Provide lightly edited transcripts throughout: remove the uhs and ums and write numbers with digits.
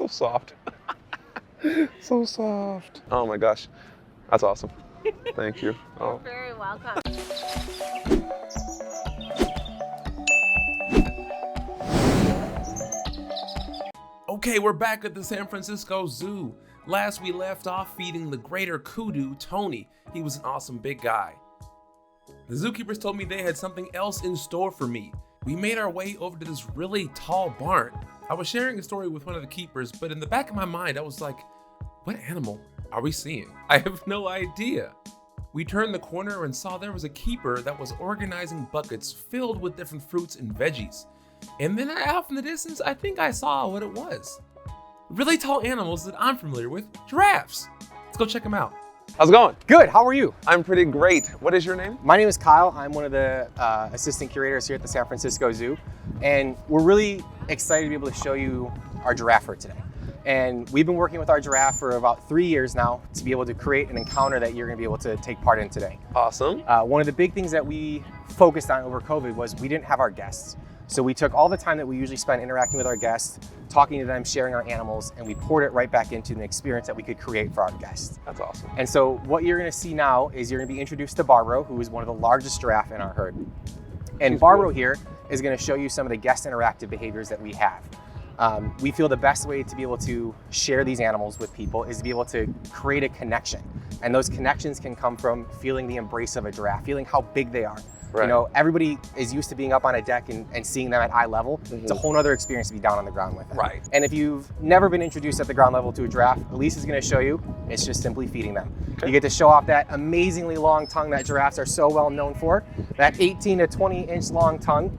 So soft. So soft. Oh my gosh. That's awesome. Thank you. You're very welcome. Okay, we're back at the San Francisco Zoo. Last we left off feeding the greater kudu, Tony. He was an awesome big guy. The zookeepers told me they had something else in store for me. We made our way over to this really tall barn. I was sharing a story with one of the keepers, but in the back of my mind, I was like, what animal are we seeing? I have no idea. We turned the corner and saw there was a keeper that was organizing buckets filled with different fruits and veggies. And then off in the distance, I think I saw what it was. Really tall animals that I'm familiar with, giraffes. Let's go check them out. How's it going? Good, how are you? I'm pretty great. What is your name? My name is Kyle. I'm one of the assistant curators here at the San Francisco Zoo. And we're really excited to be able to show you our giraffe for today. And we've been working with our giraffe for about 3 years now to be able to create an encounter that you're gonna be able to take part in today. Awesome. One of the big things that we focused on over COVID was we didn't have our guests. So we took all the time that we usually spend interacting with our guests, talking to them, sharing our animals, and we poured it right back into an experience that we could create for our guests. That's awesome. And so what you're gonna see now is you're gonna be introduced to Barbaro, who is one of the largest giraffe in our herd. And Barbaro here is gonna show you some of the guest interactive behaviors that we have. We feel the best way to be able to share these animals with people is to be able to create a connection. And those connections can come from feeling the embrace of a giraffe, feeling how big they are. Right. You know, everybody is used to being up on a deck and seeing them at eye level. It's a whole other experience to be down on the ground with them. Right. And if you've never been introduced at the ground level to a giraffe, Elise is gonna show you, it's just simply feeding them. Okay. You get to show off that amazingly long tongue that giraffes are so well known for, that 18 to 20 inch long tongue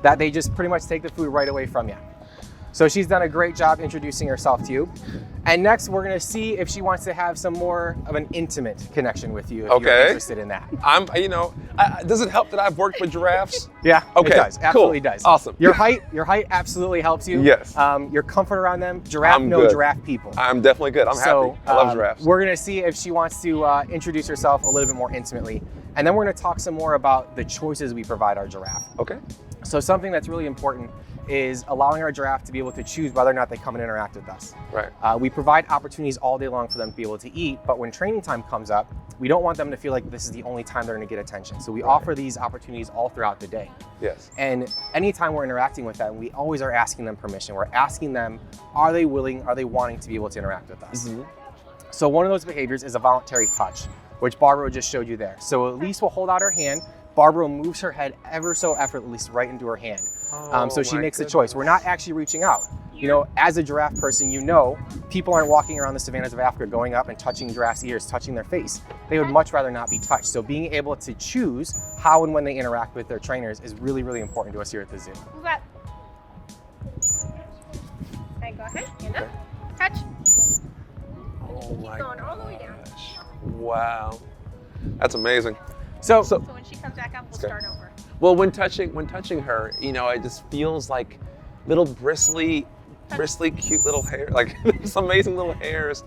that they just pretty much take the food right away from you. So she's done a great job introducing herself to you. And next we're gonna see if she wants to have some more of an intimate connection with you if you're interested in that. Does it help that I've worked with giraffes? Yeah, Okay, it does, absolutely cool. does. Awesome. Your height absolutely helps you. Yes. Your comfort around them, giraffe I'm know good. giraffe people. I'm definitely good. I'm happy. I love giraffes. We're gonna see if she wants to introduce herself a little bit more intimately. And then we're gonna talk some more about the choices we provide our giraffe. Okay. So something that's really important is allowing our giraffe to be able to choose whether or not they come and interact with us. Right. We provide opportunities all day long for them to be able to eat, but when training time comes up, we don't want them to feel like this is the only time they're gonna get attention. So we offer these opportunities all throughout the day. Yes. And anytime we're interacting with them, we always are asking them permission. We're asking them, are they willing, are they wanting to be able to interact with us? So one of those behaviors is a voluntary touch, which Barbaro just showed you there. So Elise will hold out her hand, Barbaro moves her head ever so effortlessly right into her hand. So she makes a choice. We're not actually reaching out. You know, as a giraffe person, you know, people aren't walking around the savannas of Africa going up and touching giraffes' ears, touching their face. They would much rather not be touched. So being able to choose how and when they interact with their trainers is really, really important to us here at the zoo. Move up. Okay, go ahead, hand up, touch. Oh Keep my going all the way down. gosh. Wow. That's amazing. So So when she comes back up, we'll start over. Well, when touching her, you know, it just feels like little bristly, cute little hair, like this amazing little hairs.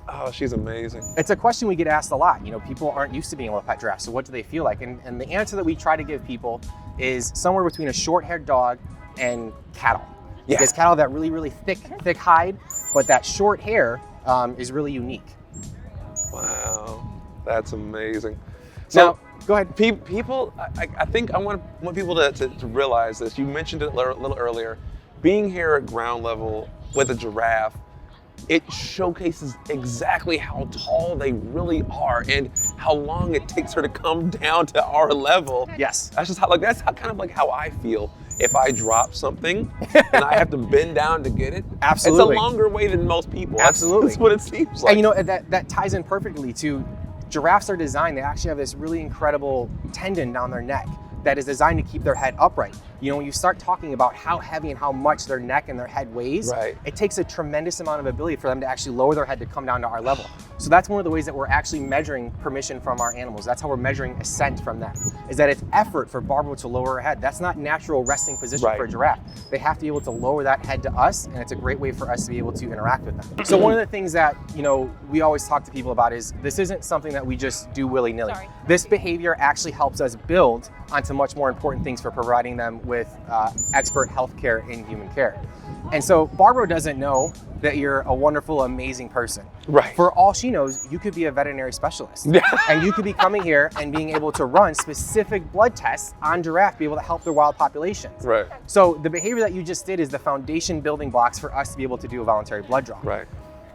Oh, she's amazing. it's a question we get asked a lot. You know, people aren't used to being able to pet giraffes, so what do they feel like? And the answer that we try to give people is somewhere between a short-haired dog and cattle. Yeah. Because cattle have that really, really thick hide, but that short hair is really unique. Wow, that's amazing. Now, go ahead. People, I think I want people to realize this. You mentioned it a little earlier. Being here at ground level with a giraffe, it showcases exactly how tall they really are and how long it takes her to come down to our level. Yes. That's just kind of like how I feel. If I drop something and I have to bend down to get it, Absolutely. it's a longer way than most people. Absolutely. That's what it seems like. And you know, that ties in perfectly to giraffes are designed, they actually have this really incredible tendon down their neck that is designed to keep their head upright. You know, when you start talking about how heavy and how much their neck and their head weighs, Right. it takes a tremendous amount of ability for them to actually lower their head to come down to our level. So that's one of the ways that we're actually measuring permission from our animals. That's how we're measuring assent from them, is that it's effort for Barbaro to lower her head. That's not natural resting position Right. for a giraffe. They have to be able to lower that head to us, and it's a great way for us to be able to interact with them. So one of the things that, you know, we always talk to people about is this isn't something that we just do willy-nilly. Sorry. This behavior actually helps us build onto much more important things for providing them with with expert healthcare in human care. And so Barbara doesn't know that you're a wonderful, amazing person. Right. For all she knows, you could be a veterinary specialist. And you could be coming here and being able to run specific blood tests on giraffe, be able to help their wild populations. Right. So the behavior that you just did is the foundation building blocks for us to be able to do a voluntary blood draw. Right.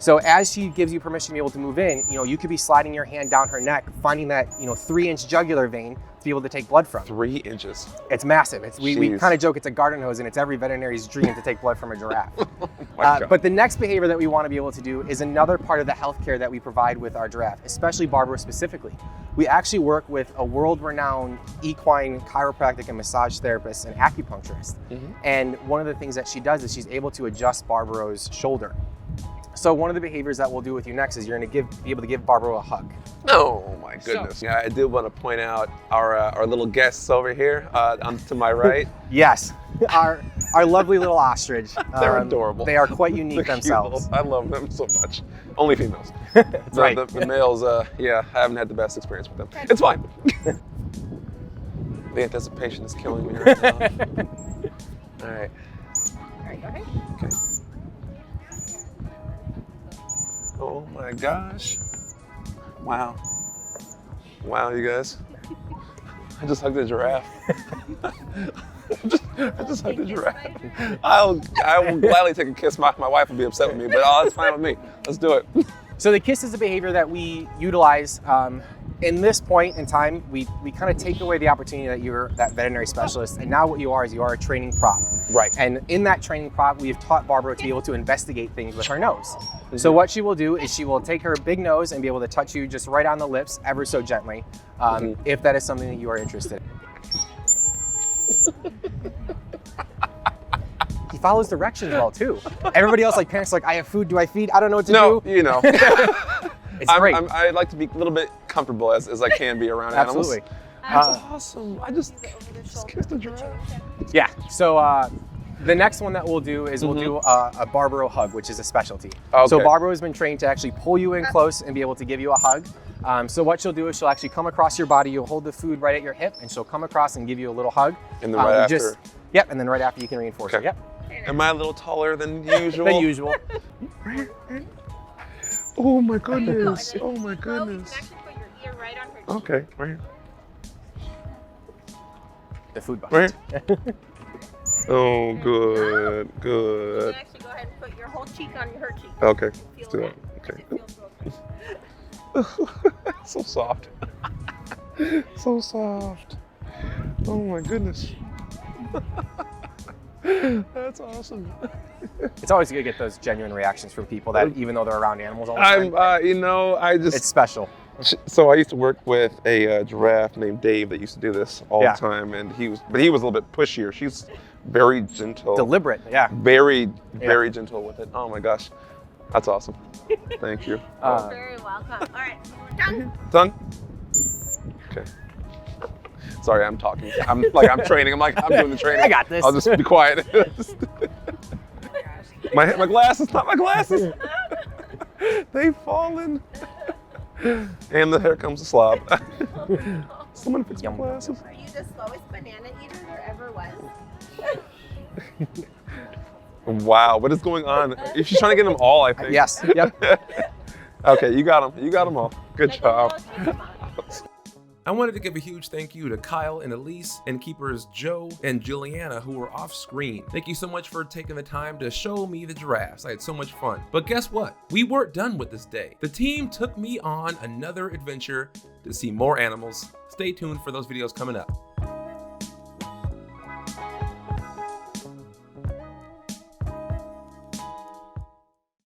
So as she gives you permission to be able to move in, you could be sliding your hand down her neck, finding that 3-inch jugular vein to be able to take blood from. 3 inches. It's massive. We Jeez. kind of joke it's a garden hose, and it's every veterinary's dream to take blood from a giraffe. My God. But the next behavior that we want to be able to do is another part of the healthcare that we provide with our giraffe, especially Barbara specifically. We actually work with a world-renowned equine chiropractic and massage therapist and acupuncturist. And one of the things that she does is she's able to adjust Barbara's shoulder. So one of the behaviors that we'll do with you next is you're going to be able to give Barbara a hug. Oh my goodness. Yeah, I did want to point out our little guests over here to my right. Yes, our lovely little ostrich. They're adorable. They are quite unique They're cute themselves. little- I love them so much. Only females. That's right. The males, yeah, I haven't had the best experience with them. It's fine. The anticipation is killing me right now. All right. All right, go ahead. Okay. Oh my gosh. Wow. Wow, you guys. I just hugged a giraffe. I just hugged a giraffe. I will gladly take a kiss. My wife will be upset with me, but it's fine with me. Let's do it. So the kiss is a behavior that we utilize. In this point in time, we kind of take away the opportunity that you're that veterinary specialist, and now what you are is you are a training prop. Right. And in that training prop, we've taught Barbara to be able to investigate things with her nose. So what she will do is she will take her big nose and be able to touch you just right on the lips, ever so gently, if that is something that you are interested in. He follows directions well too. Everybody else, like parents, like, I have food. Do I feed? I don't know what to do. You know. It's great. I like to be a little bit comfortable as I can be around Absolutely. animals. That's awesome. I just kissed a giraffe. Yeah. So the next one that we'll do is we'll do a Barbaro hug, which is a specialty. Okay. So Barbaro has been trained to actually pull you in close and be able to give you a hug. So what she'll do is she'll actually come across your body. You'll hold the food right at your hip, and she'll come across and give you a little hug. And then right after. Yep. And then right after you can reinforce it. Yep. Am I a little taller than usual? Than usual. Oh my goodness. Oh my Well, you goodness. can actually put your ear right on her cheek. Okay, right here. The food bucket. Right here. Oh, good, You good. can actually go ahead and put your whole cheek on her cheek. Okay, Feel let's do that. that. Okay. It feels real good. So soft. So soft. Oh my goodness. That's awesome. It's always good to get those genuine reactions from people that, even though they're around animals all the time, it's it's special. So I used to work with a giraffe named Dave that used to do this all Yeah. the time, and he was a little bit pushier. She's very gentle. Deliberate, yeah. Very gentle with it. Oh my gosh, that's awesome. Thank you. You're very welcome. All right, we're done. Done? Okay. Sorry, I'm talking. I'm training. I'm doing the training. I got this. I'll just be quiet. my glasses, not my glasses. They've fallen. And here comes the slob. Someone fix my glasses. Are you the slowest banana eater there ever was? Wow, what is going on? She's trying to get them all, I think. Yes. Yep. Okay, you got them. You got them all. Good job. I wanted to give a huge thank you to Kyle and Elise and keepers Joe and Juliana who were off screen. Thank you so much for taking the time to show me the giraffes. I had so much fun. But guess what? We weren't done with this day. The team took me on another adventure to see more animals. Stay tuned for those videos coming up.